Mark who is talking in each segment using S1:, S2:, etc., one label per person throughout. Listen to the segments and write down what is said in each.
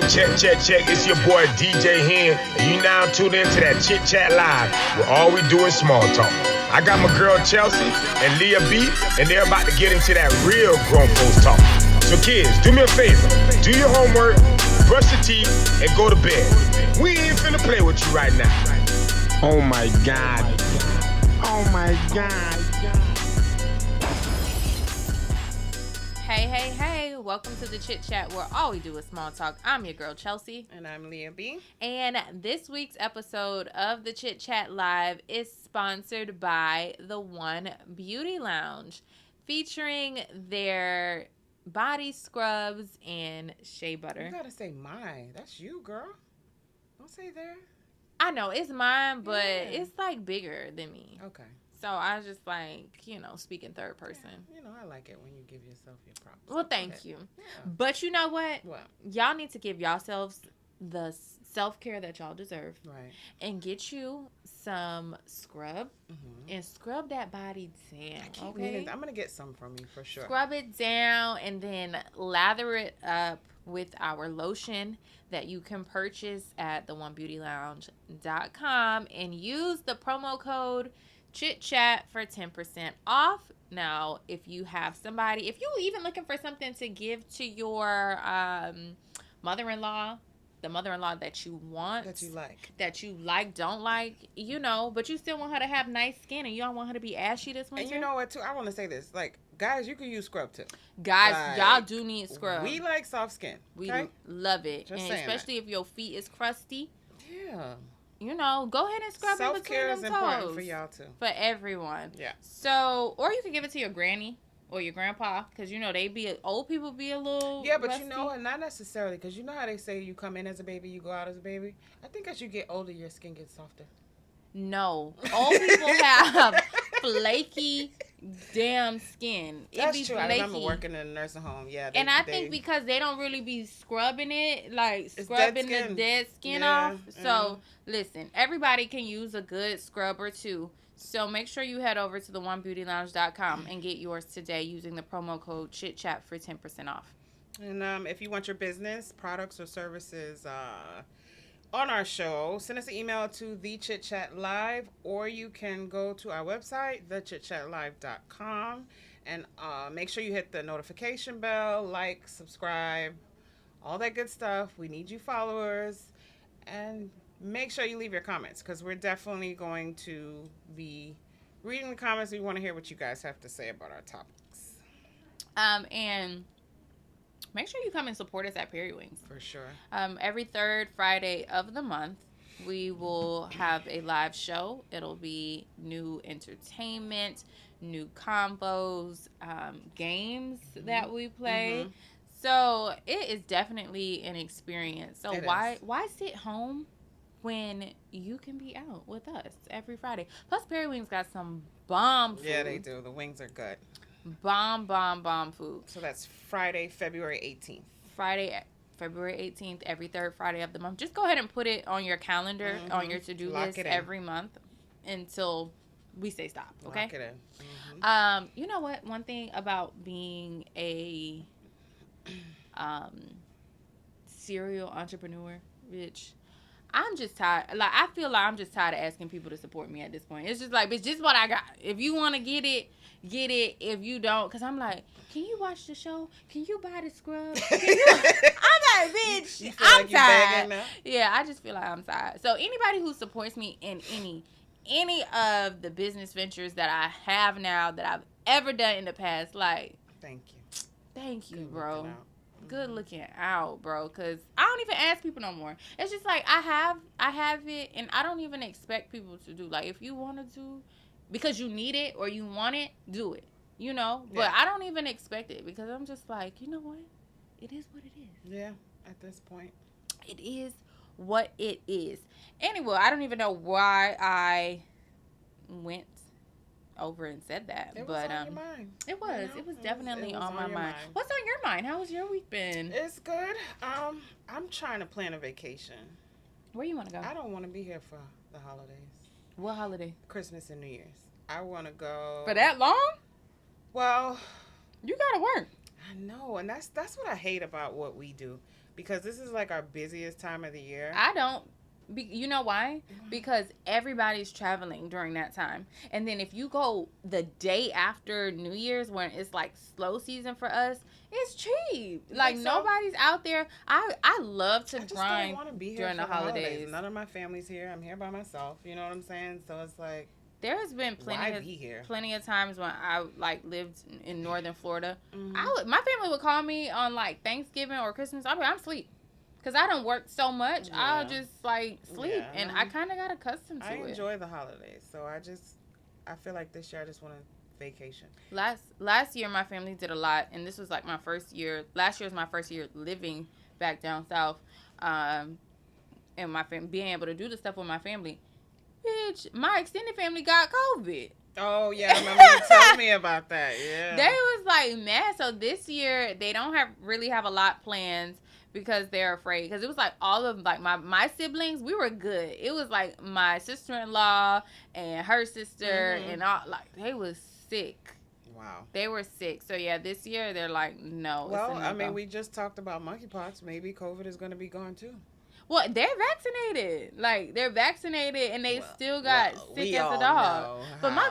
S1: Check. It's your boy DJ Hen, and you now tuned into that Chit Chat Live, where all we do is small talk. I got my girl Chelsea and Leah B, and they're about to get into that real grown folks talk. So kids, do me a favor, do your homework, brush your teeth, and go to bed. We ain't finna play with you right now.
S2: Oh my God. Oh my God.
S3: Hey, welcome to the Chit Chat where all we do is small talk. I'm your girl Chelsea.
S4: And I'm Leah B.
S3: And this week's episode of the Chit Chat Live is sponsored by the One Beauty Lounge, featuring their body scrubs and shea butter.
S4: You gotta say mine. That's you, girl. Don't say there.
S3: I know, it's mine, but it's like bigger than me.
S4: Okay.
S3: So I just speak in third person.
S4: Yeah, I like it when you give yourself your props.
S3: Well, thank you.
S4: Yeah.
S3: But you know what?
S4: What?
S3: Y'all need to give yourselves the self-care that y'all deserve.
S4: Right.
S3: And get you some scrub and scrub that body down. Okay?
S4: I'm going to get some from you for sure.
S3: Scrub it down and then lather it up with our lotion that you can purchase at theonebeautylounge.com and use the promo code Chit Chat for 10% off. Now, if you have somebody, if you even looking for something to give to your mother-in-law, the mother-in-law that you want,
S4: that you
S3: like, don't like, but you still want her to have nice skin and you don't want her to be ashy this winter.
S4: And you know what, too? I want to say this. Like, guys, you can use scrub, too.
S3: Guys, y'all do need scrub.
S4: We like soft skin.
S3: We
S4: okay?
S3: love it.
S4: Just
S3: and especially if your feet is crusty.
S4: Yeah.
S3: Go ahead and scrub it between them toes.
S4: Self-care is important for y'all, too.
S3: For everyone.
S4: Yeah.
S3: So, or you can give it to your granny or your grandpa, because, old people be a little
S4: but
S3: rusty.
S4: not necessarily, because you know how they say you come in as a baby, you go out as a baby? I think as you get older, your skin gets softer.
S3: No. Old people have flaky damn skin.
S4: That's
S3: be
S4: true.
S3: Flaky.
S4: I remember working in a nursing home. Yeah.
S3: I think because they don't really be scrubbing it, like scrubbing the dead skin off. So, listen, everybody can use a good scrubber too. So make sure you head over to theonebeautylounge.com and get yours today using the promo code ChitChat for 10% off.
S4: And if you want your business, products, or services on our show, send us an email to thechitchatlive, or you can go to our website, thechitchatlive.com, and make sure you hit the notification bell, like, subscribe, all that good stuff. We need you followers, and make sure you leave your comments, because we're definitely going to be reading the comments. We want to hear what you guys have to say about our topics.
S3: And make sure you come and support us at Perry Wings.
S4: For sure.
S3: Every third Friday of the month, we will have a live show. It'll be new entertainment, new combos, games that we play. So it is definitely an experience. So why sit home when you can be out with us every Friday? Plus, Perry Wings got some bomb food.
S4: Yeah, they do. The wings are good.
S3: Bomb food.
S4: So that's Friday, February 18th.
S3: Friday, February 18th, every third Friday of the month. Just go ahead and put it on your calendar, on your to-do list every month until we say stop, okay?
S4: Lock it in.
S3: You know what? One thing about being a serial entrepreneur, bitch, I'm just tired. Like, I feel like I'm just tired of asking people to support me at this point. It's just like, bitch, this is what I got. If you want to get it. If you don't, because I'm like, can you watch the show? Can you buy the scrub? I'm like, bitch, I'm tired. Yeah, I just feel like I'm tired. So anybody who supports me in any of the business ventures that I have now, that I've ever done in the past, like,
S4: thank you,
S3: bro. Good looking out, bro, because I don't even ask people no more. It's just like I have it, and I don't even expect people to do. Like, if you want to do, because you need it or you want it, do it, but I don't even expect it, because I'm just like, you know what, it is what it is.
S4: Yeah, at this point
S3: it is what it is. Anyway, I don't even know why I went over and said that,
S4: it was
S3: but
S4: on your mind.
S3: it was definitely on my mind. What's on your mind? How has your week been?
S4: It's good. I'm trying to plan a vacation.
S3: Where you want to go?
S4: I don't want to be here for the holidays.
S3: What holiday?
S4: Christmas and New Year's. I want to go
S3: for that long.
S4: Well,
S3: you gotta work.
S4: I know, and that's what I hate about what we do, because this is like our busiest time of the year.
S3: I don't. You know why? Because everybody's traveling during that time. And then if you go the day after New Year's, when it's like slow season for us, it's cheap. Like, nobody's out there. I love to grind
S4: don't want to be here
S3: during the holidays.
S4: None of my family's here. I'm here by myself. You know what I'm saying? So it's like,
S3: there has been plenty of times when I like lived in northern Florida. My family would call me on like Thanksgiving or Christmas. I'm asleep. Because I don't work so much, I'll just, like, sleep. And I kind of got accustomed to it.
S4: I enjoy the holidays. So I feel like this year I just want to vacation.
S3: Last year, my family did a lot. And this was, like, my first year. Last year was my first year living back down south. And being able to do the stuff with my family. Bitch, my extended family got COVID.
S4: Oh, yeah. I remember you telling me about that. Yeah.
S3: They was, like, mad. So this year, they don't really have a lot plans. Because they're afraid. Because it was like all of like my siblings, we were good. It was like my sister-in-law and her sister and all, like, they was sick.
S4: Wow.
S3: They were sick. So yeah, this year they're like, no.
S4: Well, I mean, we just talked about monkeypox. Maybe COVID is going to be gone too.
S3: Well, they're vaccinated. Like, they're vaccinated and they still got sick as a dog. But my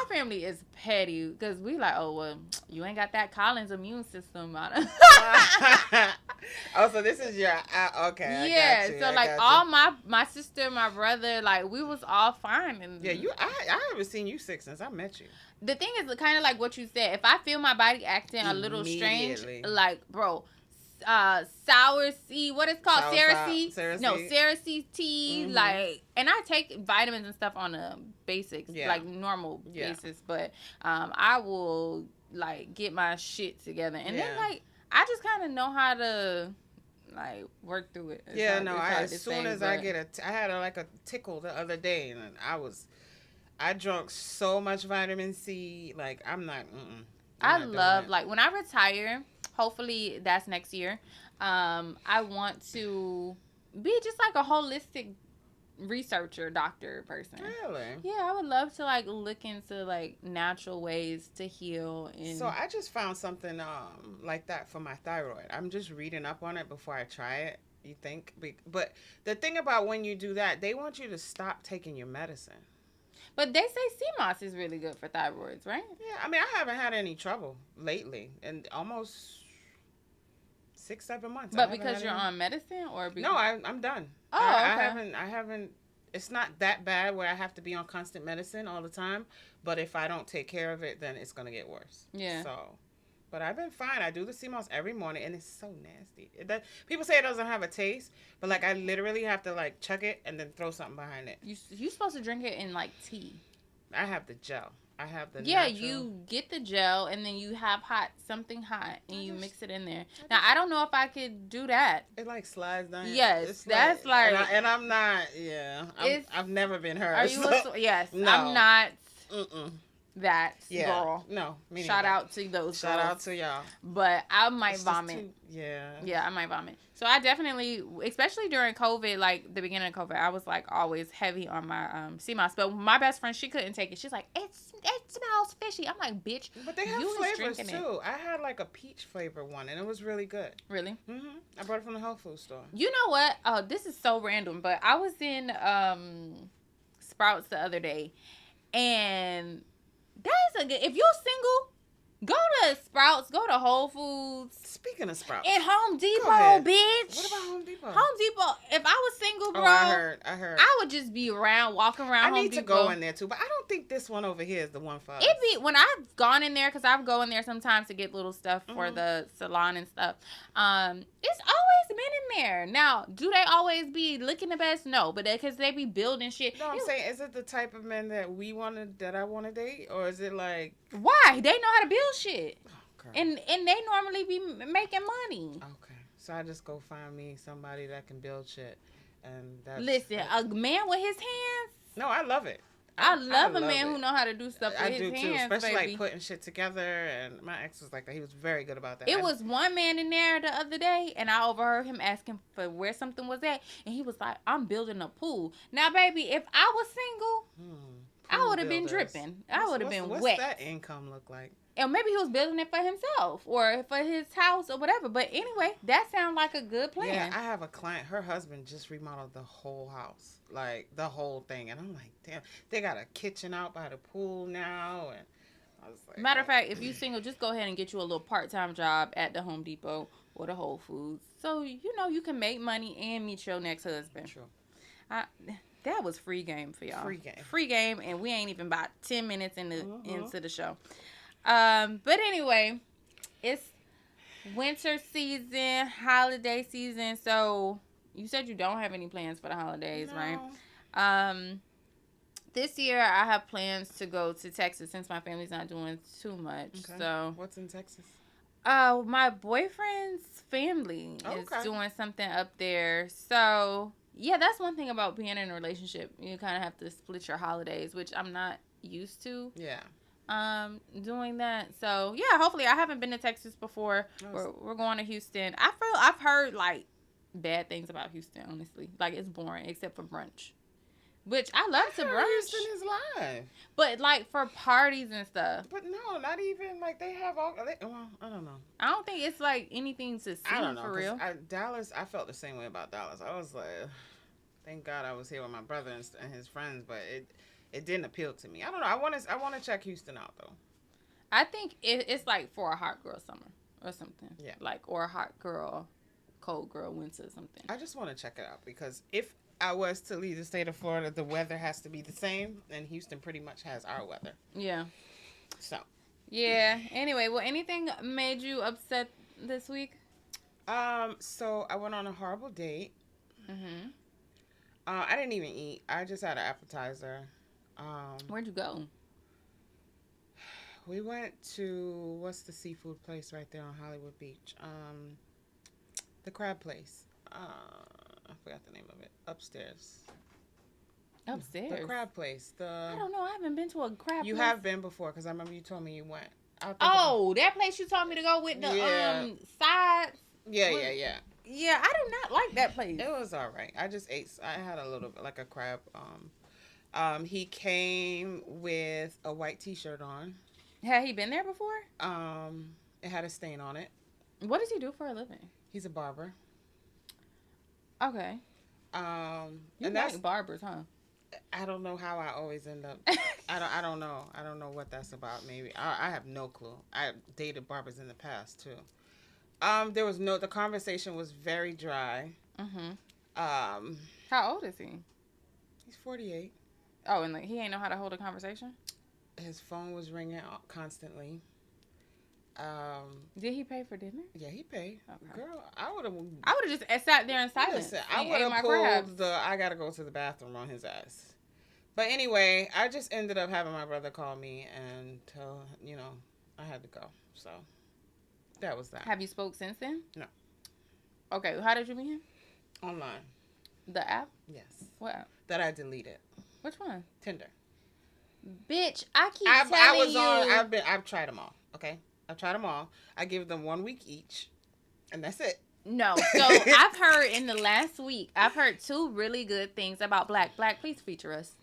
S3: family is petty because we like, oh, well, you ain't got that Collins immune system.
S4: Oh, so this is your, okay.
S3: Yeah, so like all my sister, my brother, like we was all fine. And
S4: yeah, I haven't seen you sick since I met you.
S3: The thing is kind of like what you said. If I feel my body acting a little strange, like, bro, sour seed, what it's called, Cereseed tea, like, and I take vitamins and stuff on a basics, like normal basis, but I will like get my shit together, and then like I just kind of know how to like work through it.
S4: As soon as I get I had like a tickle the other day, and I drank so much vitamin C, like I'm not.
S3: I love like when I retire. Hopefully that's next year. I want to be just like a holistic researcher, doctor person.
S4: Really?
S3: Yeah, I would love to like look into like natural ways to heal. And
S4: so I just found something like that for my thyroid. I'm just reading up on it before I try it. You think? But the thing about when you do that, they want you to stop taking your medicine.
S3: But they say sea moss is really good for thyroids, right?
S4: Yeah, I mean, I haven't had any trouble lately, and almost 6-7 months.
S3: But because you're on medicine, or
S4: no, I'm done.
S3: Oh, okay.
S4: I haven't. It's not that bad where I have to be on constant medicine all the time. But if I don't take care of it, then it's gonna get worse.
S3: Yeah.
S4: So, but I've been fine. I do the sea moss every morning, and it's so nasty. People say it doesn't have a taste, but like I literally have to like chuck it and then throw something behind it.
S3: You supposed to drink it in like tea.
S4: I have the gel. I have the
S3: natural.
S4: Yeah,
S3: you get the gel and then you have something hot and you mix it in there. Now I don't know if I could do that.
S4: It like slides down.
S3: Yes, that's like
S4: and I'm not. Yeah, I've never been hurt.
S3: Are you? Yes, no. I'm not. That girl.
S4: No.
S3: Shout out to those.
S4: Shout out to y'all.
S3: But I might vomit.
S4: Yeah,
S3: I might vomit. So I definitely, especially during COVID, like the beginning of COVID, I was like always heavy on my sea moss. But my best friend, she couldn't take it. She's like, it smells fishy. I'm like, bitch.
S4: But they have flavors too. I had like a peach flavor one, and it was really good.
S3: Really?
S4: Mhm. I bought it from the Whole Foods store.
S3: You know what? Oh, this is so random, but I was in Sprouts the other day, and that's a good. If you're single, go to Sprouts, go to Whole Foods.
S4: Speaking of Sprouts.
S3: And Home Depot, bitch.
S4: What about Home Depot?
S3: Home Depot. If I was single, bro.
S4: Oh, I heard.
S3: I would just be walking around Home Depot.
S4: I need to go in there too, but I don't think this one over here is the one for us.
S3: When I've gone in there, because I've go in there sometimes to get little stuff for the salon and stuff. It's always been in there. Now, do they always be looking the best? No, but because they be building shit.
S4: No, I'm saying, is it the type of men that I want to date, or is it like
S3: why they know how to build shit? And they normally be making money.
S4: Okay. So I just go find me somebody that can build shit. And
S3: listen, a man with his hands.
S4: No, I love it.
S3: I love a man who know how to do stuff with his hands. I do too,
S4: especially
S3: baby.
S4: like putting shit together. And my ex was like that. He was very good about that.
S3: It was one man in there the other day, and I overheard him asking for where something was at, and he was like, "I'm building a pool." Now, baby, if I was single, I would have been dripping. I would have been wet.
S4: What's that income look like?
S3: And maybe he was building it for himself or for his house or whatever. But anyway, that sounds like a good plan.
S4: Yeah, I have a client. Her husband just remodeled the whole house, like the whole thing, and I'm like, damn, they got a kitchen out by the pool now, and I was like,
S3: Matter of fact, if you're single, just go ahead and get you a little part-time job at the Home Depot or the Whole Foods, so you can make money and meet your next husband.
S4: True.
S3: That was free game for y'all. Free game, and we ain't even about 10 minutes into the show. But anyway, it's winter season, holiday season. So you said you don't have any plans for the holidays,
S4: No.
S3: right? This year I have plans to go to Texas since my family's not doing too much.
S4: Okay.
S3: So
S4: What's in Texas?
S3: my boyfriend's family is doing something up there. So yeah, that's one thing about being in a relationship. You kind of have to split your holidays, which I'm not used to.
S4: Yeah.
S3: Doing that. So yeah, hopefully I haven't been to Texas before. We're going to Houston. I've heard like bad things about Houston, honestly. Like it's boring except for brunch. Which I love to brunch.
S4: Houston is live.
S3: But like for parties and stuff.
S4: But no, not even like they have all. Well, I don't know.
S3: I don't think it's like anything to see
S4: I don't know,
S3: for real.
S4: Dallas, I felt the same way about Dallas. I was like, thank God I was here with my brother and his friends, but it didn't appeal to me. I don't know. I want to check Houston out though.
S3: I think it's like for a hot girl summer or something.
S4: Yeah.
S3: Like or a hot girl, cold girl winter or something.
S4: I just want to check it out because if I was to leave the state of Florida, the weather has to be the same, and Houston pretty much has our weather.
S3: Yeah.
S4: So.
S3: Yeah. Anyway, well, anything made you upset this week?
S4: So I went on a horrible date.
S3: Mm-hmm.
S4: I didn't even eat. I just had an appetizer.
S3: Where'd you go?
S4: We went to, what's the seafood place right there on Hollywood Beach? The crab place. I forgot the name of it. Upstairs.
S3: Upstairs?
S4: The crab place.
S3: I don't know. I haven't been to a crab place.
S4: You have been before because I remember you told me you went.
S3: That place you told me to go with the sides?
S4: Yeah.
S3: Yeah, I do not like that place.
S4: It was all right. I just ate. I had a little bit like a crab. He came with a white T-shirt on.
S3: Had he been there before?
S4: It had a stain on it.
S3: What does he do for a living?
S4: He's a barber.
S3: Okay. You
S4: and
S3: like barbers, huh?
S4: I don't know how I always end up. I don't know. I don't know what that's about. Maybe I have no clue. I dated barbers in the past too. The conversation was very dry.
S3: Mm-hmm. How old is he?
S4: He's 48.
S3: Oh, and he ain't know how to hold a conversation?
S4: His phone was ringing constantly.
S3: Did he pay for dinner?
S4: Yeah, he paid.
S3: Okay.
S4: Girl, I would have
S3: just sat there in silence.
S4: Listen, I would have pulled I gotta go to the bathroom on his ass. But anyway, I just ended up having my brother call me and tell, I had to go. So that was that.
S3: Have you spoke since then?
S4: No.
S3: Okay, how did you meet him?
S4: Online.
S3: The app?
S4: Yes.
S3: What app?
S4: That I deleted.
S3: Which one?
S4: Tinder.
S3: Bitch, I keep telling you.
S4: I've tried them all. Okay, I've tried them all. I give them 1 week each, and that's it.
S3: No, so I've heard in the last week, I've heard 2 really good things about Black. Black, please feature us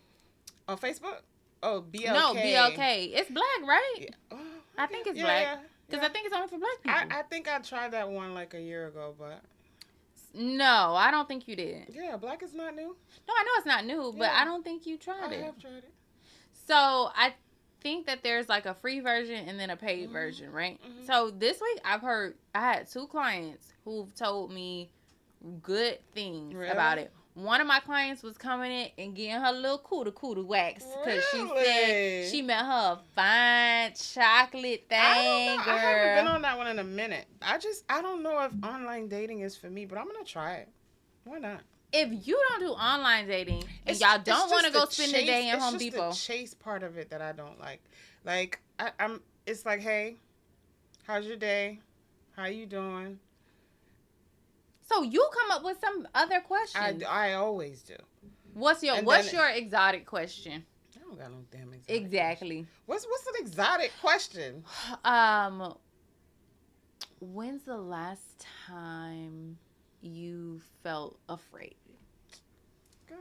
S4: on Facebook. Oh, BLK.
S3: No, BLK. It's Black, right?
S4: Yeah. Oh,
S3: I think it's Black because I think it's only for Black people.
S4: I think I tried that one like a year ago, but
S3: no, I don't think you did.
S4: Yeah, Black is not new.
S3: No, I know it's not new, but I don't think you tried it.
S4: I have tried it.
S3: So I think that there's like a free version and then a paid version, right? Mm-hmm. So this week I had 2 clients who've told me good things about it. One of my clients was coming in and getting her little cooter wax because she said she met her fine chocolate thing.
S4: I haven't been on that one in a minute. I don't know if online dating is for me, but I'm gonna try it. Why not?
S3: If you don't do online dating and y'all don't want to go spend the day in Home Depot.
S4: It's just the chase part of it that I don't like. Like, it's like, hey, how's your day? How you doing?
S3: So you come up with some other questions.
S4: I always do.
S3: What's your exotic question?
S4: I don't got no damn exotic
S3: Exactly.
S4: Question. What's an exotic question?
S3: When's the last time you felt afraid?
S4: Girl,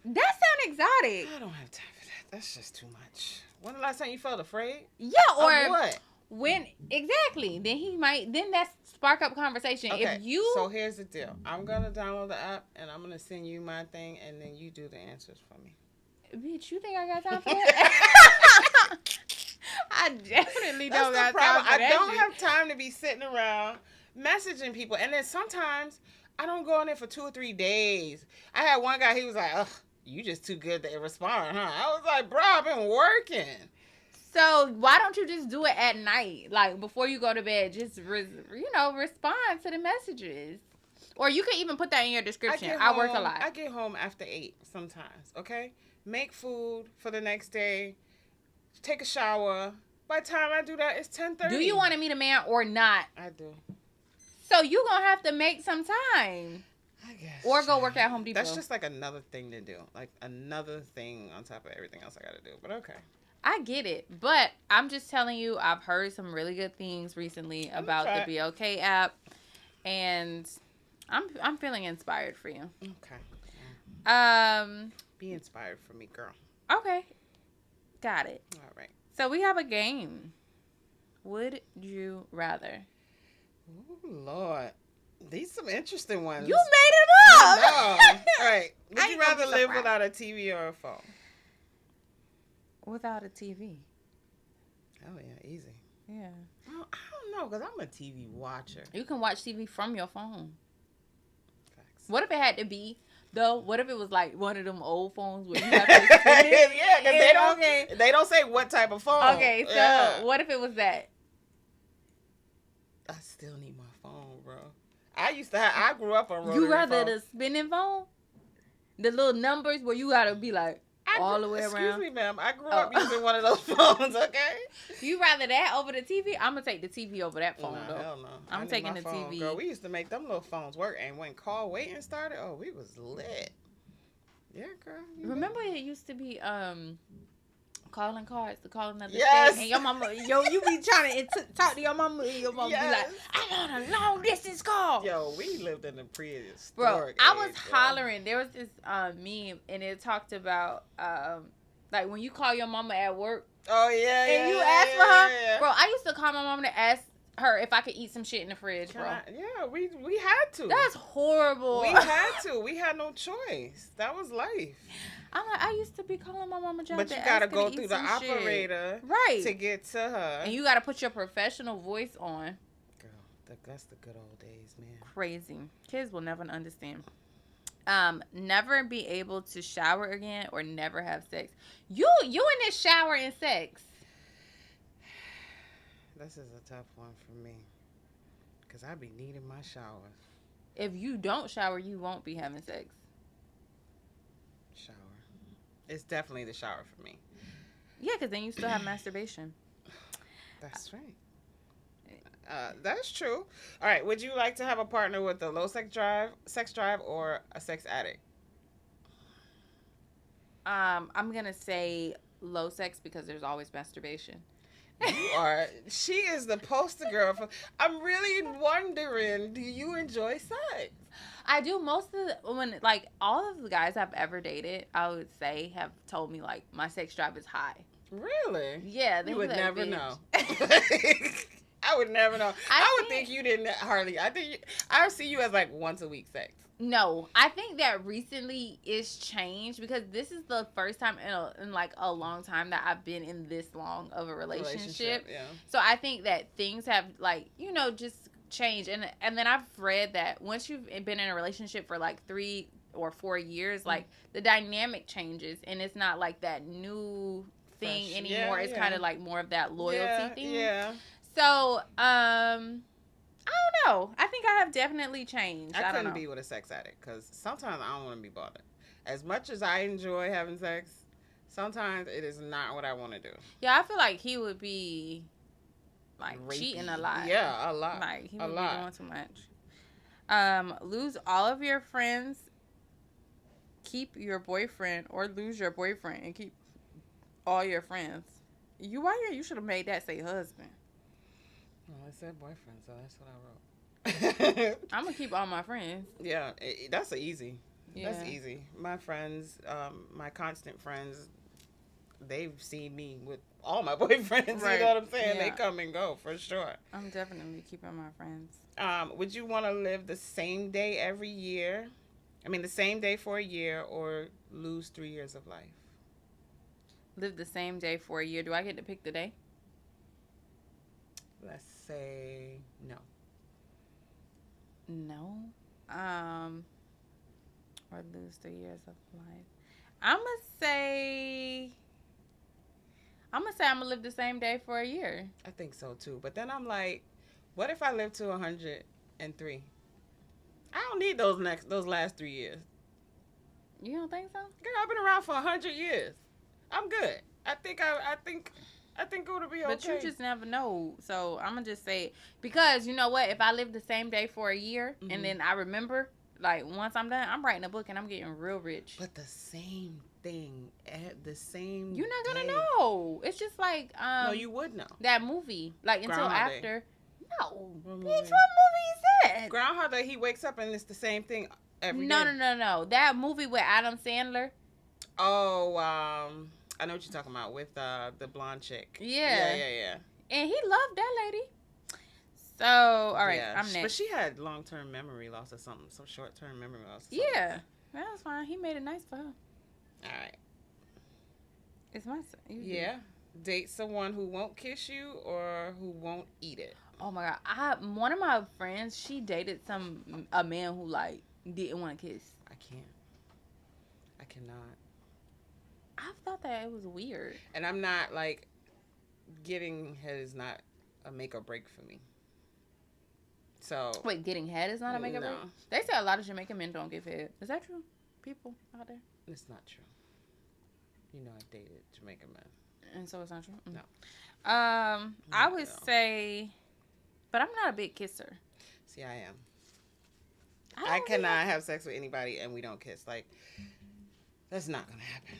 S3: that sounds exotic.
S4: I don't have time for that. That's just too much. When the last time you felt afraid?
S3: Yeah, or
S4: of what?
S3: When exactly, then that's spark up conversation.
S4: Okay,
S3: If you
S4: so here's the deal. I'm gonna download the app and I'm gonna send you my thing, and then you do the answers for me.
S3: bitch, you think I got time for that? I definitely don't got time for
S4: I
S3: that
S4: don't
S3: shit.
S4: have time to be sitting around messaging people, and then sometimes I don't go on there for 2 or 3 days. I had one guy. He was like, "Ugh, you just too good to respond, huh?" I was like, "Bro, I've been working."
S3: So why don't you just do it at night, like before you go to bed? Just respond to the messages, or you can even put that in your description. I work a lot.
S4: I get home after 8 sometimes. Okay, make food for the next day, take a shower. By the time I do that, it's 10:30.
S3: Do you want to meet a man or not?
S4: I do.
S3: So you gonna have to make some time,
S4: I guess.
S3: or go work at Home Depot.
S4: That's just like another thing to do, like another thing on top of everything else I got to do. But okay.
S3: I get it, but I'm just telling you, I've heard some really good things recently about the BOK app, and I'm feeling inspired for you.
S4: Okay. Be inspired for me, girl.
S3: Okay. Got it.
S4: All right.
S3: So we have a game. Would you rather?
S4: Oh, Lord. These some interesting ones.
S3: You made it up!
S4: All right. Would
S3: I
S4: you
S3: ain't gonna
S4: rather
S3: be
S4: live
S3: surprised.
S4: without a TV or a phone?
S3: Without a TV.
S4: Oh, yeah. Easy.
S3: Yeah.
S4: Well, I don't know, because I'm a TV watcher.
S3: You can watch TV from your phone.
S4: Facts.
S3: What if it had to be, though? What if it was like one of them old phones where you have to spin it?
S4: Yeah, because they don't say what type of phone.
S3: Okay, so
S4: Yeah.
S3: what if it was that?
S4: I still need my phone, bro. I grew up on rotary
S3: You rather
S4: phone.
S3: the spinning phone? The little numbers where you gotta be like all the way around?
S4: Excuse me, ma'am. I grew up using one of those phones, okay?
S3: You rather that over the TV? I'm gonna take the TV over that phone, though.
S4: Hell no.
S3: I'm
S4: I need
S3: taking
S4: my
S3: the
S4: phone,
S3: TV.
S4: Girl, we used to make them little phones work, and when call waiting started, oh, we was lit. Yeah, girl.
S3: Remember it used to be calling cards to call another
S4: Yes.
S3: state, and your mama, you be trying to talk to your mama, and your mama be like, I want a long distance call.
S4: Yo, we lived in the prehistoric
S3: Bro, I was
S4: age,
S3: hollering. There was this meme, and it talked about like when you call your mama at work,
S4: Oh, yeah,
S3: and you ask for her. Bro, I used to call my mama to ask her if I could eat some shit in the fridge, bro.
S4: Yeah, we had to.
S3: That's horrible.
S4: We had to. We had no choice. That was life.
S3: I'm like, I used to be calling my mama job.
S4: But
S3: to
S4: you gotta
S3: ask her
S4: go
S3: to
S4: through
S3: eat
S4: the
S3: some
S4: operator
S3: shit. Right
S4: to get to her.
S3: And you gotta put your professional voice on.
S4: Girl, that's the good old days, man.
S3: Crazy. Kids will never understand. Never be able to shower again or never have sex. You in this shower and sex.
S4: This is a tough one for me. Because I be needing my showers.
S3: If you don't shower, you won't be having sex.
S4: Shower. It's definitely the shower for me.
S3: Yeah, because then you still have masturbation.
S4: That's right. That's true. All right. Would you like to have a partner with a low sex drive, or a sex addict?
S3: I'm gonna say low sex because there's always masturbation.
S4: You are. She is the poster girl for. I'm really wondering. Do you enjoy sex?
S3: I do. Most of all of the guys I've ever dated, I would say, have told me like my sex drive is high.
S4: Really?
S3: Yeah, they
S4: You
S3: be
S4: would
S3: like,
S4: never
S3: "Bitch."
S4: know. I would never know. I would think you didn't hardly. I would see you as like once a week sex.
S3: No, I think that recently it's changed because this is the first time in like a long time that I've been in this long of a relationship.
S4: Yeah.
S3: So I think that things have just changed, and then I've read that once you've been in a relationship for like 3 or 4 years, like the dynamic changes, and it's not like that new thing
S4: Fresh.
S3: anymore.
S4: Yeah,
S3: it's
S4: yeah.
S3: kind of like more of that loyalty thing.
S4: Yeah.
S3: So I don't know. I think I have definitely changed.
S4: I
S3: don't
S4: couldn't
S3: know.
S4: be with a sex addict because sometimes I don't want to be bothered. As much as I enjoy having sex, sometimes it is not what I want to do.
S3: Yeah, I feel like he would be like
S4: Rapey.
S3: cheating a lot.
S4: Yeah, a lot.
S3: Like he
S4: a
S3: would
S4: lot.
S3: be doing too much. Lose all of your friends, keep your boyfriend, or lose your boyfriend and keep all your friends. You should have made that say husband.
S4: Well, it said boyfriend, so that's what I wrote.
S3: I'm gonna keep all my friends.
S4: Yeah, that's easy.
S3: Yeah.
S4: That's easy. My friends, my constant friends, they've seen me with all my boyfriends.
S3: Right.
S4: You know what I'm saying?
S3: Yeah.
S4: They come and go for sure.
S3: I'm definitely keeping my friends.
S4: Would you want to live the same day every year? I mean, the same day for a year, or lose 3 years of life?
S3: Live the same day for a year. Do I get to pick the day?
S4: Let's say no.
S3: No. Or lose 3 years of life. I'm gonna say I'm gonna live the same day for a year.
S4: I think so too. But then I'm like, what if I live to 103? I don't need those last 3 years.
S3: You don't think so?
S4: Girl, I've been around for 100 years. I'm good. I think it'll be okay.
S3: But you just never know. So I'm gonna just say, because you know what? If I live the same day for a year and then I remember, like once I'm done, I'm writing a book and I'm getting real rich.
S4: But the same thing at the same.
S3: You're not gonna
S4: day.
S3: know. It's just like
S4: No, you would know.
S3: that movie. Like until
S4: Groundhog Day.
S3: after. No,
S4: What
S3: bitch,
S4: movie?
S3: what movie is that?
S4: Groundhog Day. He wakes up and it's the same thing every
S3: No,
S4: day.
S3: no. That movie with Adam Sandler.
S4: Oh, I know what you're talking about with the blonde chick.
S3: Yeah.
S4: Yeah.
S3: And he loved that lady. So, all right,
S4: Yeah.
S3: I'm next.
S4: But she had long-term memory loss or something. Some short-term memory loss. Or something.
S3: Yeah, that was fine. He made it nice for her.
S4: All right.
S3: It's my son.
S4: Yeah. Date someone who won't kiss you or who won't eat it.
S3: Oh my God. One of my friends, she dated a man who like didn't want to kiss.
S4: I can't. I cannot.
S3: I thought that it was weird.
S4: And I'm not like getting head is not a make or break for me. So
S3: Wait, getting head is not a make or break?
S4: No.
S3: They say a lot of Jamaican men don't give head. Is that true? People out there?
S4: it's not true. You know, I dated Jamaican men.
S3: And so it's not true?
S4: No.
S3: I would
S4: No.
S3: say, but I'm not a big kisser.
S4: See, I am.
S3: don't
S4: I
S3: really
S4: cannot have sex with anybody and we don't kiss. Like, that's not gonna happen.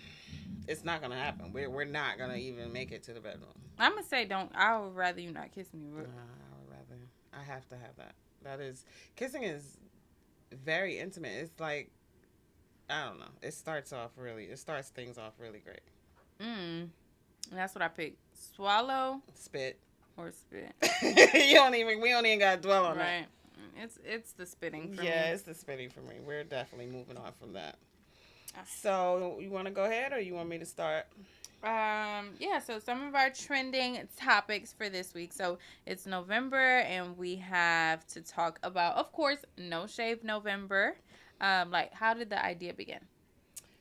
S4: It's not gonna happen. We're not gonna even make it to the bedroom.
S3: I'm gonna say don't. I would rather you not kiss me.
S4: I would rather. I have to have that. That is, kissing is very intimate. It's like, I don't know. It starts things off really great.
S3: And that's what I picked. Swallow
S4: Spit.
S3: or spit.
S4: We don't even gotta dwell on that.
S3: Right. It's the spitting for me.
S4: Yeah, it's the spitting for me. We're definitely moving on from that. So you want to go ahead or you want me to start?
S3: Yeah, so some of our trending topics for this week. So it's November and we have to talk about, of course, No Shave November. Like, how did the idea begin?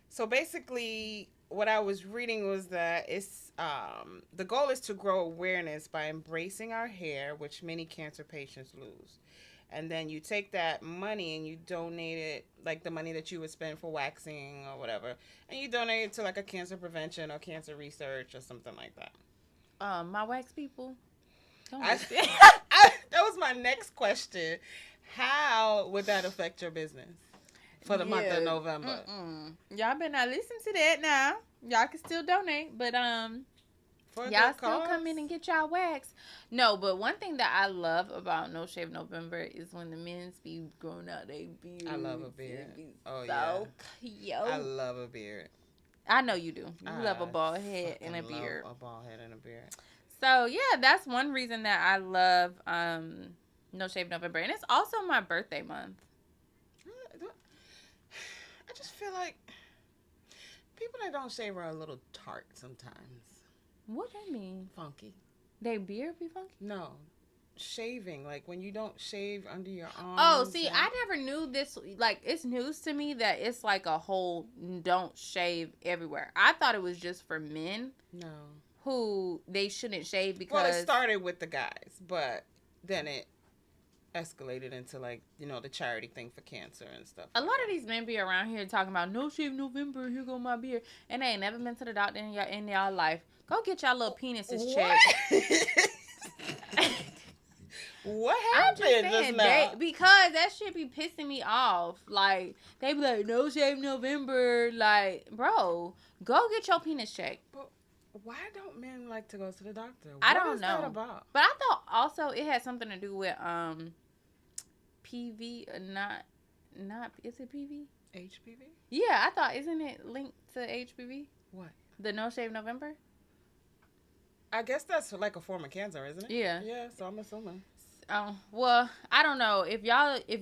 S4: So basically what I was reading was that it's the goal is to grow awareness by embracing our hair, which many cancer patients lose. And then you take that money and you donate it, like the money that you would spend for waxing or whatever, and you donate it to like a cancer prevention or cancer research or something like that.
S3: My wax people. Don't
S4: That was my next question. How would that affect your business for the month of November?
S3: Y'all better not listen to that now. Y'all can still donate, but
S4: For a
S3: y'all
S4: good
S3: still
S4: cause?
S3: come in and get y'all wax. No, but one thing that I love about No Shave November is when the men's be growing out their beards.
S4: I love a beard. Oh,
S3: so
S4: yeah.
S3: cute.
S4: I love a beard.
S3: I know you do. You love a
S4: I
S3: bald head and a
S4: fucking
S3: beard.
S4: love a bald head and a beard.
S3: So yeah, that's one reason that I love No Shave November, and it's also my birthday month.
S4: I just feel like people that don't shave are a little tart sometimes.
S3: What that mean?
S4: Funky.
S3: They beard be funky?
S4: No. Shaving, like when you don't shave under your arms.
S3: Oh, see, I never knew this. Like, it's news to me that it's like a whole don't shave everywhere. I thought it was just for men
S4: No.
S3: who they shouldn't shave because.
S4: Well, it started with the guys, but then it escalated into like, you know, the charity thing for cancer and stuff.
S3: A lot of these men be around here talking about No Shave November, here go my beard. And they ain't never been to the doctor in y'all life. Go get y'all little penises checked.
S4: What
S3: I'm just
S4: happened
S3: saying,
S4: just now?
S3: because that shit be pissing me off. Like, they be like, No Shave November. Like, bro, go get your penis checked.
S4: But why don't men like to go to the doctor?
S3: I
S4: What
S3: don't
S4: is
S3: know.
S4: that about?
S3: But I thought also it had something to do with PV, not is it PV?
S4: HPV?
S3: Yeah, I thought, isn't it linked to HPV?
S4: What?
S3: The No Shave November?
S4: I guess that's like a form of cancer, isn't it?
S3: Yeah.
S4: Yeah, so I'm assuming.
S3: Well, I don't know. If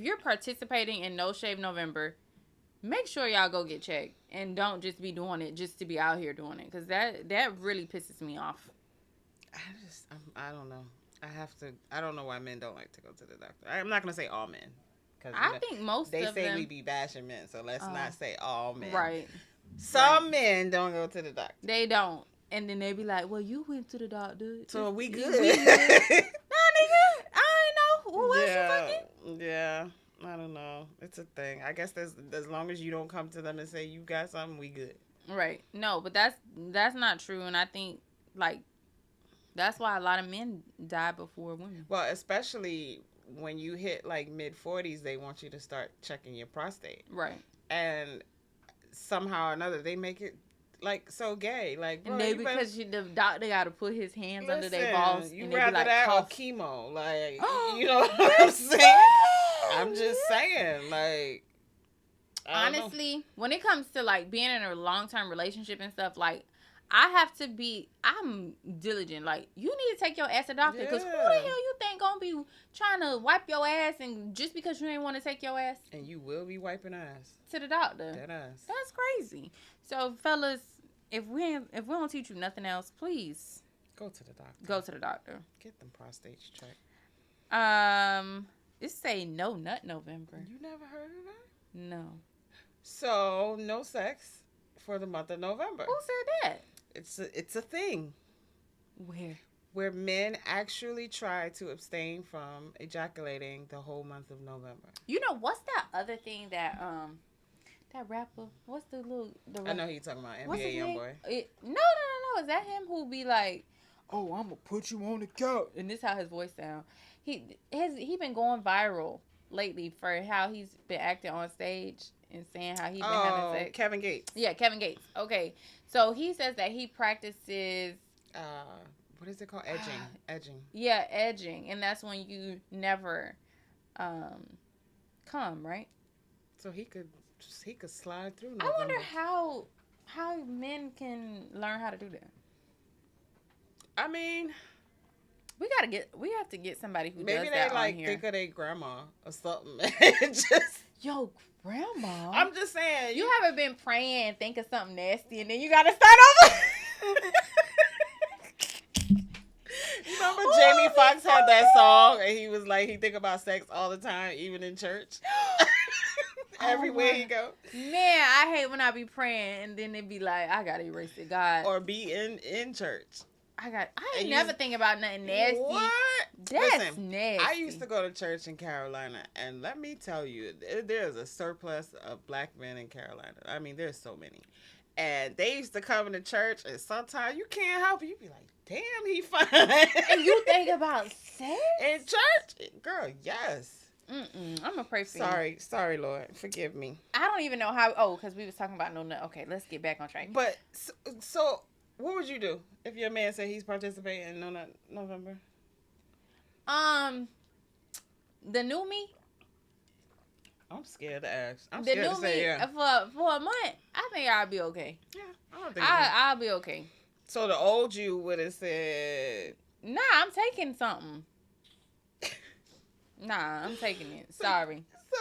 S3: you're participating in No Shave November, make sure y'all go get checked and don't just be doing it just to be out here doing it, because that really pisses me off.
S4: I don't know. I don't know why men don't like to go to the doctor. I'm not gonna say all men, because
S3: I think most
S4: they
S3: of
S4: say
S3: them,
S4: we be bashing men, so let's not say all men.
S3: right?
S4: Some men don't go to the doctor.
S3: They don't, and then they be like, "Well, you went to the doctor,
S4: So we good."
S3: We good. Nah, nigga, I ain't know. Well, what you fucking?
S4: Yeah. I don't know. It's a thing. I guess as long as you don't come to them and say you got something, we good.
S3: Right. No, but that's not true, and I think like that's why a lot of men die before women.
S4: Well, especially when you hit like mid-40s, they want you to start checking your prostate.
S3: Right.
S4: And somehow or another, they make it like so gay. Like, bro,
S3: and maybe because the doctor got to put his hands under their balls.
S4: You
S3: and
S4: rather
S3: be like,
S4: that
S3: cough.
S4: or chemo? Like, you know what I'm saying? I'm just saying, like.
S3: Honestly, when it comes to like being in a long-term relationship and stuff, like I'm diligent. Like, you need to take your ass to the doctor, because who the hell you think gonna be trying to wipe your ass, and just because you ain't want to take your ass,
S4: and you will be wiping ass
S3: to the doctor.
S4: That ass.
S3: That's crazy. So, fellas, if we don't teach you nothing else, please
S4: go to the doctor.
S3: Go to the doctor.
S4: Get them prostates checked.
S3: It say No Nut November.
S4: You never heard of that?
S3: No.
S4: So, no sex for the month of November.
S3: Who said that?
S4: It's a thing. Where men actually try to abstain from ejaculating the whole month of November.
S3: You know, what's that other thing that that rapper? What's the
S4: I know who you're talking about, NBA Youngboy.
S3: No. Is that him who be like, "Oh, I'm gonna put you on the couch," and this how his voice sound? He been going viral lately for how he's been acting on stage and saying how he been having sex.
S4: Kevin Gates.
S3: Yeah, Kevin Gates. Okay, so he says that he practices.
S4: What is it called? Edging.
S3: Yeah, edging, and that's when you never come, right?
S4: So he could slide through November.
S3: I wonder how men can learn how to do that.
S4: I mean,
S3: we have to get somebody who
S4: maybe
S3: does that
S4: they
S3: on here.
S4: think of their grandma or something.
S3: Yo, grandma.
S4: I'm just saying.
S3: You haven't been praying and think of something nasty, and then you gotta start over.
S4: You remember Jamie Foxx had that song, and he was like, he think about sex all the time, even in church. Everywhere he go.
S3: Man, I hate when I be praying, and then it be like, I gotta erase it, God.
S4: Or be in church.
S3: I ain't never think about nothing nasty.
S4: What?
S3: That's nasty.
S4: I used to go to church in Carolina, and let me tell you, there's a surplus of black men in Carolina. I mean, there's so many. And they used to come into church, and sometimes you can't help it. You be like, damn, he fine.
S3: And you think about sex?
S4: In church? Girl, yes.
S3: I'm gonna pray for you.
S4: Sorry, Lord. Forgive me.
S3: I don't even know how. Oh, because we was talking about no nut. Okay, let's get back on track.
S4: But, so what would you do if your man said he's participating in No Nut November?
S3: The new me.
S4: I'm scared to ask. I'm
S3: the
S4: scared
S3: new
S4: to say
S3: me
S4: yeah.
S3: For a month. I think I'll be okay.
S4: Yeah, I don't think
S3: I'll be okay.
S4: So the old you would have said,
S3: Nah, I'm taking something. Nah, I'm taking it. Sorry.
S4: So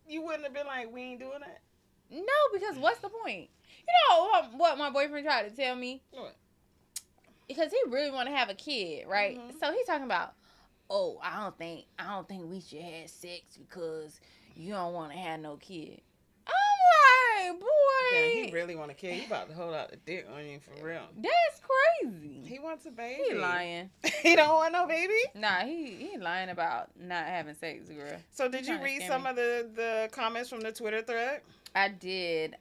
S4: you wouldn't have been like, we ain't doing that?
S3: No, because what's the point? You know what my boyfriend tried to tell me?
S4: What?
S3: Because he really want to have a kid, right?
S4: Mm-hmm.
S3: So he's talking about, oh, I don't think we should have sex because you don't want to have no kid. I'm like, boy.
S4: Yeah, he really want a kid. He about to hold out the dick on you for real.
S3: That's crazy.
S4: He wants a baby.
S3: He lying.
S4: He don't want no baby?
S3: Nah, he lying about not having sex, girl.
S4: So did you read some of the comments from the Twitter thread?
S3: I did.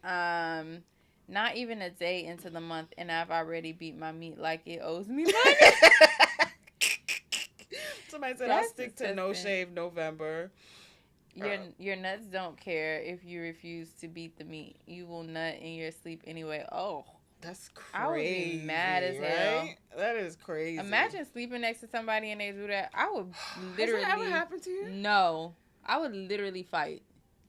S3: Not even a day into the month, and I've already beat my meat like it owes me money.
S4: Somebody said, I'll stick to No Shave November.
S3: Your nuts don't care if you refuse to beat the meat. You will nut in your sleep anyway. Oh,
S4: that's crazy.
S3: I would be mad as hell.
S4: Right? That is crazy.
S3: Imagine sleeping next to somebody and they do that. I would literally.
S4: Has that ever happened to you?
S3: No, I would literally fight.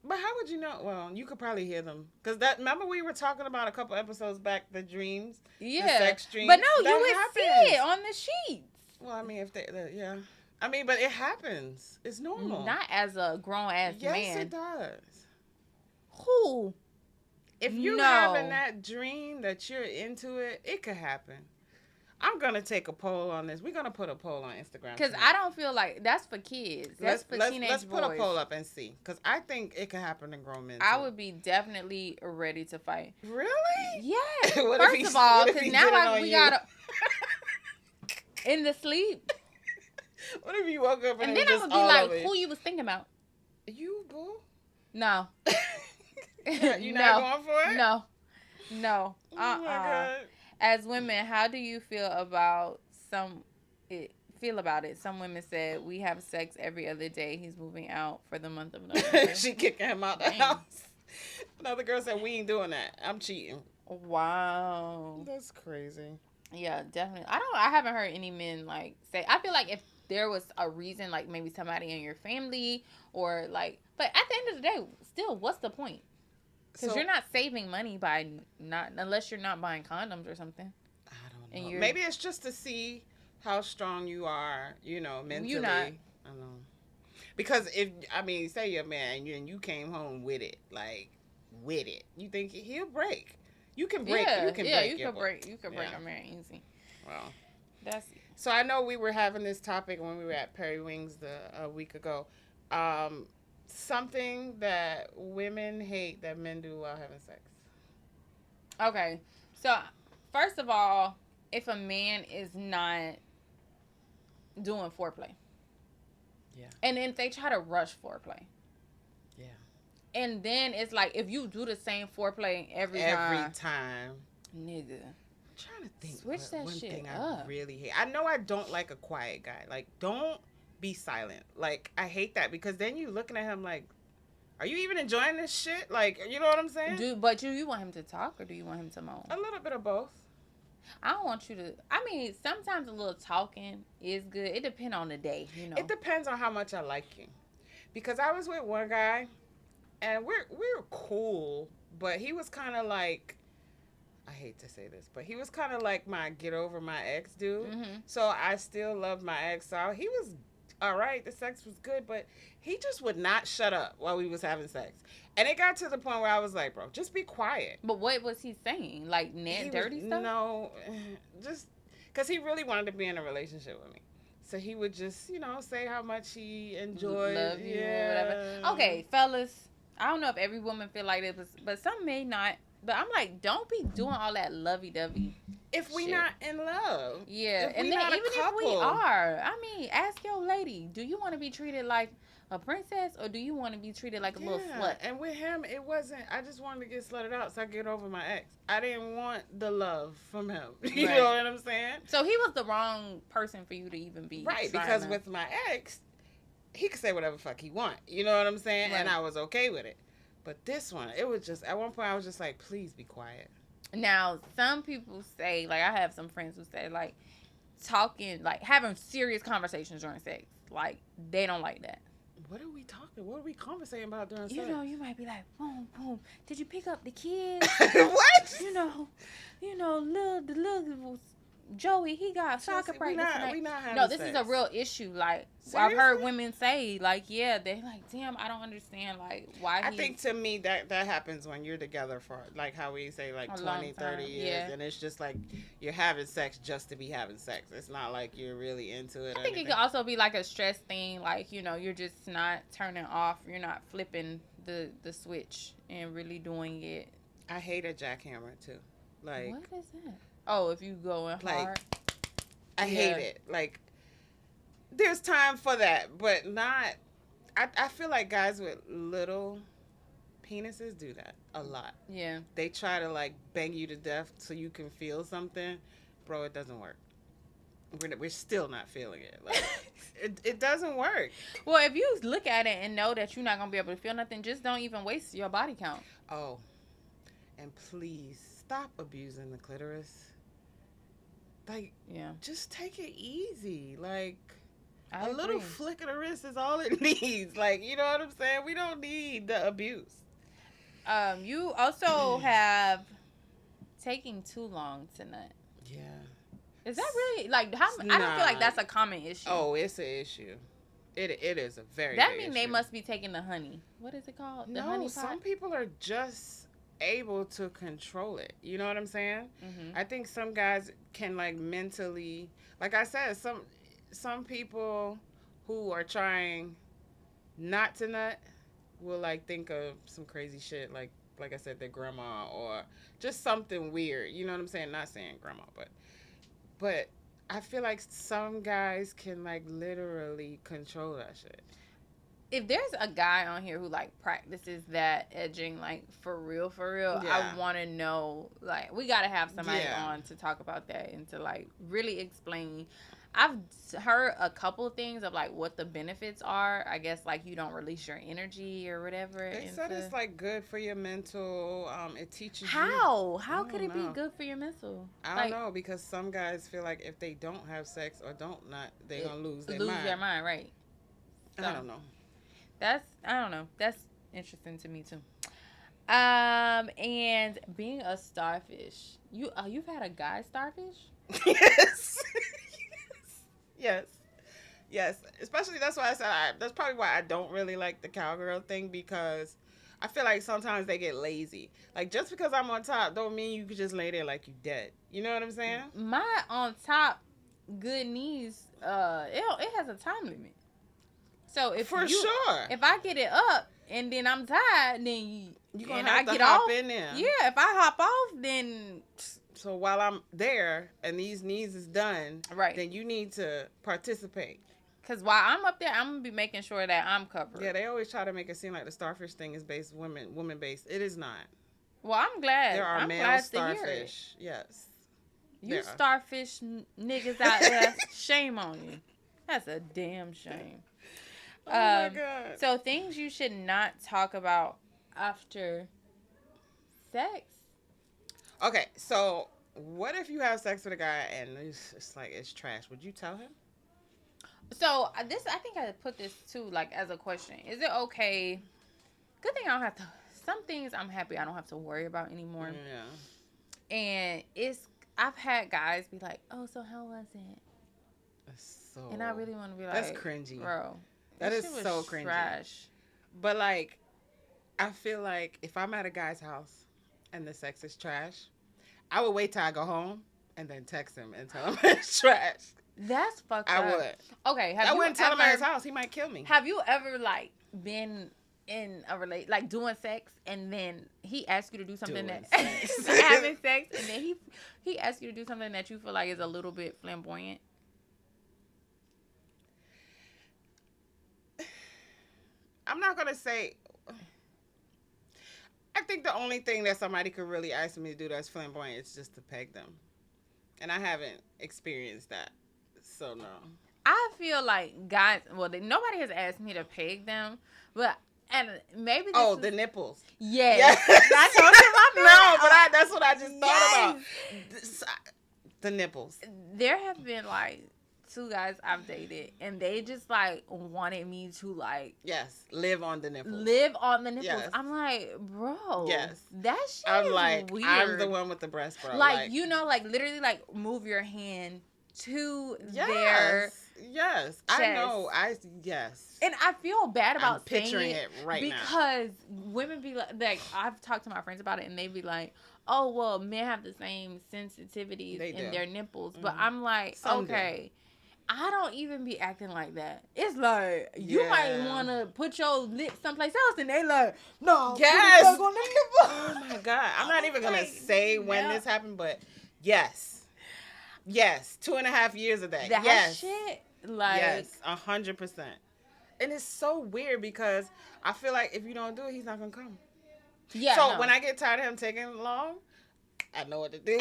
S4: But how would you know? Well, you could probably hear them. Because that, remember we were talking about a couple episodes back, the dreams?
S3: Yeah.
S4: The sex dreams?
S3: But no,
S4: that
S3: you would
S4: happens.
S3: see it on the sheets.
S4: Well, I mean, yeah. I mean, but it happens. It's normal.
S3: Not as a grown-ass man.
S4: Yes, it does.
S3: Who?
S4: If you're having that dream that you're into it, it could happen. I'm going to take a poll on this. We're going to put a poll on Instagram.
S3: Because I don't feel like that's for kids. That's for teenage
S4: Let's
S3: boys.
S4: put a poll up and see. Because I think it could happen to grown men, too.
S3: I would be definitely ready to fight.
S4: Really?
S3: Yeah.
S4: What
S3: First
S4: if
S3: of all,
S4: what if
S3: because
S4: he
S3: now
S4: did it on
S3: we
S4: you?
S3: got to... in the sleep.
S4: What if you woke up and
S3: And
S4: it
S3: then
S4: was
S3: I'm
S4: just
S3: going to be
S4: all
S3: like,
S4: over you?
S3: who you was thinking about?
S4: You, boo?
S3: No.
S4: You not going for it?
S3: No. No.
S4: Oh, my God.
S3: As women, how do you feel about it? Some women said we have sex every other day. He's moving out for the month of November.
S4: She kicking him out the house. Another girl said, we ain't doing that. I'm cheating.
S3: Wow.
S4: That's crazy.
S3: Yeah, definitely. I haven't heard any men like say. I feel like if there was a reason, like maybe somebody in your family or like, but at the end of the day, still, what's the point? Because you're not saving money by unless you're not buying condoms or something.
S4: I don't know. Maybe it's just to see how strong you are, mentally.
S3: You're not.
S4: I don't know. Because say you're a man and you came home with it, you think he'll break. You can break.
S3: Yeah,
S4: you can break.
S3: You can break a man easy.
S4: Well,
S3: that's.
S4: So I know we were having this topic when we were at Perry Wings a week ago. Something that women hate that men do while having sex.
S3: Okay, so first of all, if a man is not doing foreplay,
S4: yeah,
S3: and then if they try to rush foreplay,
S4: yeah,
S3: and then it's like if you do the same foreplay every time, nigga.
S4: I'm trying to think.
S3: Switch that
S4: one
S3: shit
S4: thing
S3: up.
S4: I really hate. I know I don't like a quiet guy. Like, don't be silent. Like, I hate that because then you looking at him like, are you even enjoying this shit? Like, you know what I'm saying?
S3: Do you want him to talk or do you want him to moan?
S4: A little bit of both.
S3: I don't want you to. I mean, sometimes a little talking is good. It depends on the day,
S4: It depends on how much I like you. Because I was with one guy, and we were cool, but he was kind of like, I hate to say this, but he was kind of like my get over my ex dude.
S3: Mm-hmm.
S4: So I still loved my ex. So he was all right. The sex was good, but he just would not shut up while we was having sex. And it got to the point where I was like, bro, just be quiet.
S3: But what was he saying? Like dirty stuff?
S4: No, just because he really wanted to be in a relationship with me. So he would just, say how much he enjoyed.
S3: Love you or whatever. Okay, fellas, I don't know if every woman feel like this, but some may not. But I'm like, don't be doing all that lovey-dovey.
S4: If we
S3: shit.
S4: not in love.
S3: Yeah,
S4: if
S3: and
S4: we
S3: then
S4: not a
S3: even if we
S4: couple.
S3: are, I mean, ask your lady, do you want to be treated like a princess or do you want to be treated like a little slut?
S4: And with him, it wasn't, I just wanted to get slutted out so I could get over my ex. I didn't want the love from him. You
S3: Right.
S4: know what I'm saying?
S3: So he was the wrong person for you to even be.
S4: Right,
S3: trying
S4: because
S3: to-
S4: with my ex, he could say whatever the fuck he want. You know what I'm saying?
S3: Right.
S4: And I was okay with it. But this one, it was just, at one point I was just like, please be quiet.
S3: Now, some people say, like, I have some friends who say, like, talking, like, having serious conversations during sex, like, they don't like that.
S4: What are we talking? What are we conversating about during sex?
S3: You know, you might be like, boom, boom. Did you pick up the kids?
S4: What?
S3: The little Joey, he got soccer
S4: Seriously,
S3: practice tonight.
S4: we not having
S3: No, this
S4: sex.
S3: is a real issue. Like,
S4: Seriously?
S3: I've heard women say, like, yeah, they're like, damn, I don't understand, like, why
S4: I think to me that happens when you're together for, like how we say, like
S3: A
S4: 20,
S3: long
S4: 30
S3: time,
S4: years.
S3: yeah.
S4: And it's just like you're having sex just to be having sex. It's not like you're really into it.
S3: I think it could also be like a stress thing. Like, you're just not turning off. You're not flipping the switch and really doing it.
S4: I hate a jackhammer too. Like,
S3: What is that? Oh, if you going hard.
S4: I hate it. Like, there's time for that, but not. I feel like guys with little penises do that a lot.
S3: Yeah.
S4: They try to like bang you to death so you can feel something. Bro, it doesn't work. We're still not feeling it. Like, it doesn't work.
S3: Well, if you look at it and know that you're not going to be able to feel nothing, just don't even waste your body count.
S4: Oh, and please stop abusing the clitoris. Like,
S3: Yeah.
S4: just take it easy. Like,
S3: I
S4: A little
S3: agree.
S4: flick of the wrist is all it needs. Like, you know what I'm saying? We don't need the abuse.
S3: You also have taking too long to nut.
S4: Yeah.
S3: Is that really like how? I don't feel like that's a common issue.
S4: Oh, it's an issue. It is a very
S3: that
S4: big
S3: means
S4: issue.
S3: they must be taking the honey. What is it called? The
S4: No,
S3: honey pot?
S4: some people are just able to control it. You know what I'm saying?
S3: Mm-hmm.
S4: I think some guys can like mentally, like I said, some people who are trying not to nut will like think of some crazy shit like I said, their grandma or just something weird. You know what I'm saying? Not saying grandma, but I feel like some guys can like literally control that shit.
S3: If there's a guy on here who like practices that edging like for real,
S4: Yeah.
S3: I want to know, like, we got to have somebody
S4: Yeah.
S3: on to talk about that and to like really explain. I've heard a couple of things of like what the benefits are. I guess like you don't release your energy or whatever.
S4: They said it's like good for your mental. It teaches you.
S3: How
S4: I
S3: could it
S4: don't
S3: be
S4: know.
S3: good for your mental?
S4: I
S3: Like,
S4: don't know, because some guys feel like if they don't have sex or don't nut, they're gonna lose their
S3: their mind, right? So,
S4: I don't know.
S3: I don't know. That's interesting to me too. And being a starfish, you've had a guy starfish?
S4: Yes. Yes. Especially that's why I said that's probably why I don't really like the cowgirl thing, because I feel like sometimes they get lazy. Like, just because I'm on top don't mean you could just lay there like you dead. You know what I'm saying?
S3: My on top good knees, it has a time limit. So if if I get it up and then I'm tired, then
S4: you gonna
S3: and
S4: have
S3: I
S4: to
S3: get
S4: hop
S3: off
S4: in there.
S3: Yeah, if I hop off, then
S4: So while I'm there and these knees is done,
S3: right,
S4: then you need to participate.
S3: Because while I'm up there, I'm gonna be making sure that I'm covered.
S4: Yeah, they always try to make it seem like the starfish thing is based woman based. It is not.
S3: Well, I'm glad.
S4: There are
S3: I'm
S4: male
S3: glad to hear it.
S4: starfish. Yes.
S3: You
S4: There.
S3: starfish niggas out there, shame on you. That's a damn shame.
S4: Oh my God.
S3: So things you should not talk about after sex.
S4: Okay, so what if you have sex with a guy and it's like it's trash? Would you tell him?
S3: So I think I put this too, like, as a question. Is it okay? Good thing I don't have to. Some things I'm happy I don't have to worry about anymore.
S4: Yeah.
S3: And I've had guys be like, "Oh, so how was it?"
S4: That's so.
S3: And I really want to be like,
S4: That's cringy,
S3: bro.
S4: That is
S3: shit was
S4: so cringy.
S3: Trash.
S4: But like, I feel like if I'm at a guy's house and the sex is trash, I would wait till I go home and then text him and tell him it's trash.
S3: That's fucked up.
S4: I would.
S3: Okay,
S4: I wouldn't tell him at his house. He might kill me.
S3: Have you ever like been in a like doing sex and then he asks you to do something
S4: Doing
S3: that
S4: sex.
S3: having sex and then he asks you to do something that you feel like is a little bit flamboyant?
S4: I'm not gonna say. I think the only thing that somebody could really ask me to do that's flamboyant is just to peg them, and I haven't experienced that, so no.
S3: I feel like guys. Well, nobody has asked me to peg them, but and maybe this
S4: The nipples.
S3: Yes.
S4: Yes.
S3: I told you my
S4: No, but that's what I just thought
S3: Yes.
S4: about. The nipples.
S3: There have been like 2 guys I've dated, and they just like wanted me to like
S4: Live on the nipples.
S3: live on the nipples.
S4: Yes.
S3: I'm like, bro.
S4: Yes.
S3: That shit
S4: I'm
S3: is
S4: like,
S3: weird.
S4: I'm the one with the breast, bro.
S3: Like, you know, like literally like move your hand to their.
S4: Yes.
S3: chest.
S4: I know. Yes.
S3: And I feel bad about
S4: I'm picturing
S3: saying
S4: it right now.
S3: because women be like, I've talked to my friends about it, and they be like, "Oh, well, men have the same sensitivities in their nipples," but I'm like,
S4: Some
S3: okay. I don't even be acting like that. It's like you might want to put your lips someplace else, and they like, no,
S4: yes.
S3: put it back on the nipple.
S4: Oh my God. I'm not even gonna say when this happened, but yes. 2.5 years of that.
S3: That
S4: yes.
S3: shit, like,
S4: yes, 100%. And it's so weird because I feel like if you don't do it, he's not gonna come.
S3: Yeah.
S4: So
S3: no.
S4: when I get tired of him taking long, I know what to do.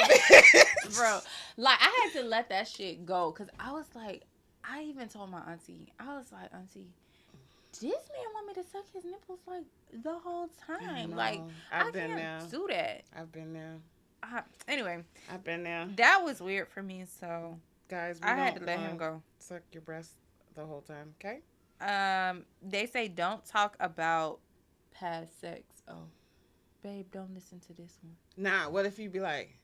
S3: Bro, like, I had to let that shit go because I was like, I even told my auntie, I was like, auntie, this man want me to suck his nipples like the whole time. Like, I can't do that.
S4: I've been there.
S3: Anyway,
S4: I've been there.
S3: that was weird for me, so
S4: Guys,
S3: I had to let him go.
S4: Suck your breast the whole time. Okay.
S3: They say don't talk about past sex. Oh, babe, don't listen to this one.
S4: Nah. What if you be like,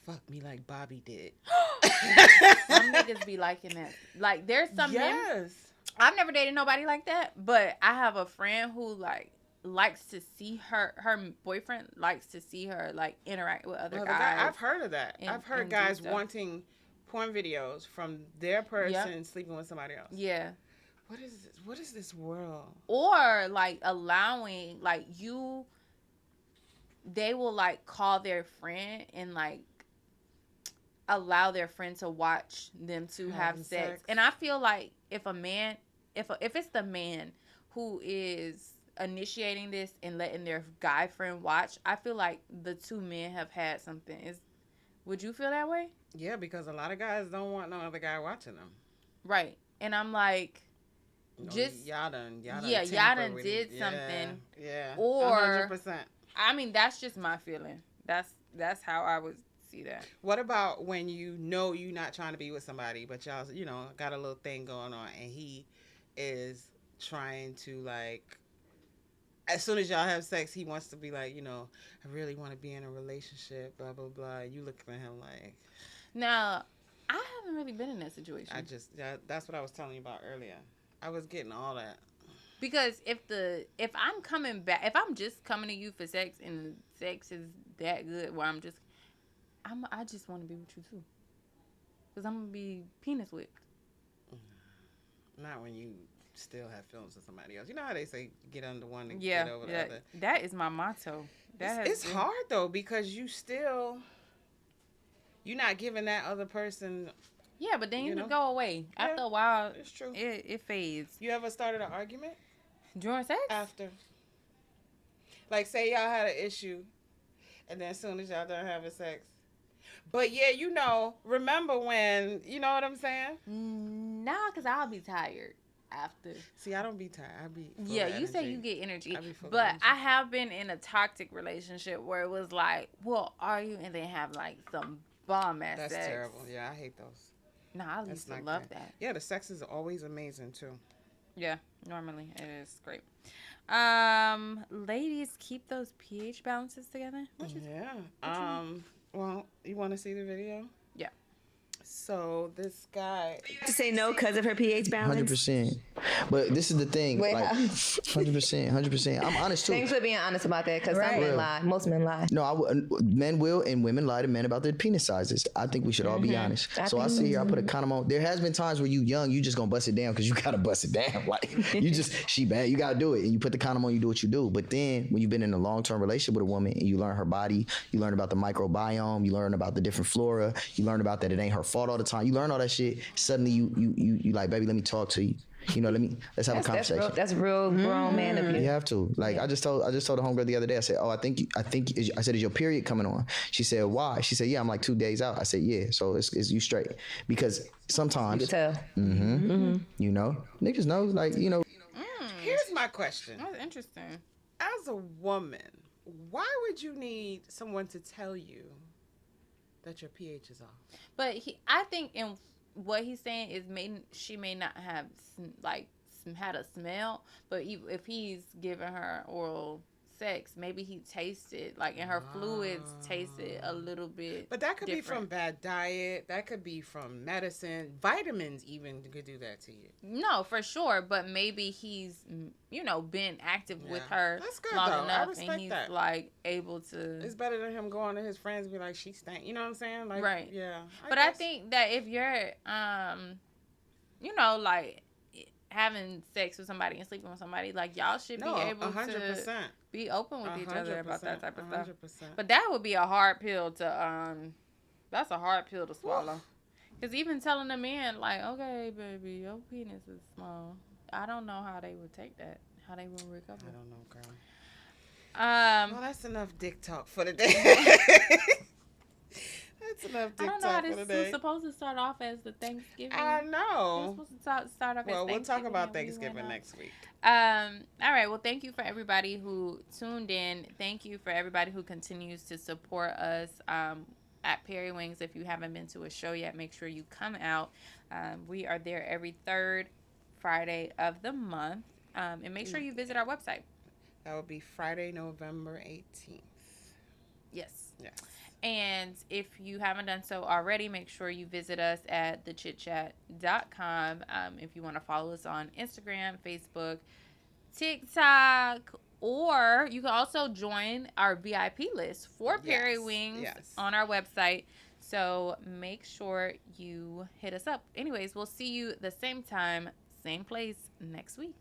S4: "Fuck me like Bobby did."
S3: Some niggas be liking that. Like, there's some men.
S4: Yes.
S3: I've never dated nobody like that, but I have a friend who likes to see her boyfriend likes to see her like interact with other guys.
S4: I've heard of that. I've heard guys wanting porn videos from their person sleeping with somebody else.
S3: Yeah.
S4: What is this? What is this world?
S3: Or like allowing they will like call their friend and like allow their friend to watch them to have sex. And I feel like if a man, if it's the man who is initiating this and letting their guy friend watch, I feel like the two men have had something. Would you feel that way?
S4: Yeah, because a lot of guys don't want no other guy watching them.
S3: Right. And I'm like, just
S4: y'all done
S3: did something.
S4: Yeah.
S3: Or
S4: 100%.
S3: I mean, that's just my feeling. That's how I would see that.
S4: What about when you know you're not trying to be with somebody, but y'all, got a little thing going on, and he is trying to, like, as soon as y'all have sex, he wants to be like, I really want to be in a relationship, blah, blah, blah. You look at him like...
S3: Now, I haven't really been in that situation.
S4: That's what I was telling you about earlier. I was getting all that.
S3: Because if I'm coming back, if I'm just coming to you for sex and sex is that good, where I just want to be with you too. Because I'm going to be penis whipped.
S4: Not when you still have feelings for somebody else. You know how they say get under one and get over the other?
S3: That is my motto.
S4: It's hard though, because you're not giving that other person...
S3: Yeah, but then you can go away. Yeah, after a while,
S4: it's true.
S3: It fades.
S4: You ever started an argument?
S3: During sex?
S4: After. Like, say y'all had an issue, and then as soon as y'all done having sex. But yeah, remember when, you know what I'm saying?
S3: Nah, because I'll be tired after.
S4: See, I don't be tired. I be full
S3: Yeah,
S4: of
S3: you
S4: energy.
S3: say you get energy.
S4: But
S3: I have been in a toxic relationship where it was like, well, are you? And then have like some bomb-ass sex.
S4: That's terrible. Yeah, I hate those.
S3: No, I used to love that.
S4: Yeah, the sex is always amazing too.
S3: Yeah, normally it is great. Ladies, keep those pH balances together.
S4: Well, you want to see the video?
S3: Yeah.
S4: So this guy
S5: to say no because of her pH balance.
S2: 100%. But this is the thing.
S5: Wait,
S2: like 100%. I'm honest too.
S5: Thanks for being honest about that, because some men lie. Most men lie.
S2: No, men will, and women lie to men about their penis sizes. I think we should all be honest. I sit here, I put a condom on. There has been times where you young, you just gonna bust it down because you gotta bust it down. Like she bad, you gotta do it, and you put the condom on, you do what you do. But then when you've been in a long-term relationship with a woman and you learn her body, you learn about the microbiome, you learn about the different flora, you learn about that it ain't her fault all the time. You learn all that shit. Suddenly you like, baby, let me talk to you. Let's have a conversation.
S5: That's real grown man of you.
S2: You have to. Like, I just told the homegirl the other day. I said, I said, is your period coming on? She said, why? She said, yeah, I'm like 2 days out. I said, yeah, so it's you straight. Because sometimes,
S5: you can tell.
S2: Niggas know, like,
S4: Here's my question.
S3: That's interesting.
S4: As a woman, why would you need someone to tell you that your pH is off?
S3: But I think in what he's saying is she may not have had a smell, but if he's giving her oral sex, maybe he tasted and her fluids tasted a little bit. But that could
S4: be from bad diet. That could be from medicine. Vitamins even could do that to you.
S3: No, for sure. But maybe he's been active with her long enough, and he's able to.
S4: It's better than him going to his friends and be like, she stank. You know what I'm saying? Like,
S3: right.
S4: Yeah.
S3: I think that if you're having sex with somebody and sleeping with somebody, y'all should be able
S4: 100%.
S3: to be open with each other about that type of stuff.
S4: 100%.
S3: But that would be a hard pill to that's a hard pill to swallow. Because even telling a man okay, baby, your penis is small, I don't know how they would take that, how they would recover.
S4: I don't know, girl. Well, that's enough dick talk for the day. That's enough dick talk for the day.
S3: I don't know how this was supposed to start off as the Thanksgiving.
S4: I know.
S3: It's supposed to start off as Thanksgiving.
S4: Well, we'll talk about Thanksgiving next week.
S3: All right. Well, thank you for everybody who tuned in. Thank you for everybody who continues to support us at Perry Wings. If you haven't been to a show yet, make sure you come out. We are there every third Friday of the month. And make sure you visit our website.
S4: That will be Friday, November 18th.
S3: Yes.
S4: Yes.
S3: And if you haven't done so already, make sure you visit us at thechitchat.com. If you want to follow us on Instagram, Facebook, TikTok, or you can also join our VIP list for Perry Wings on our website. So make sure you hit us up. Anyways, we'll see you the same time, same place next week.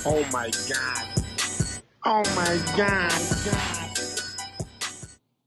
S1: Oh my God. Oh my God.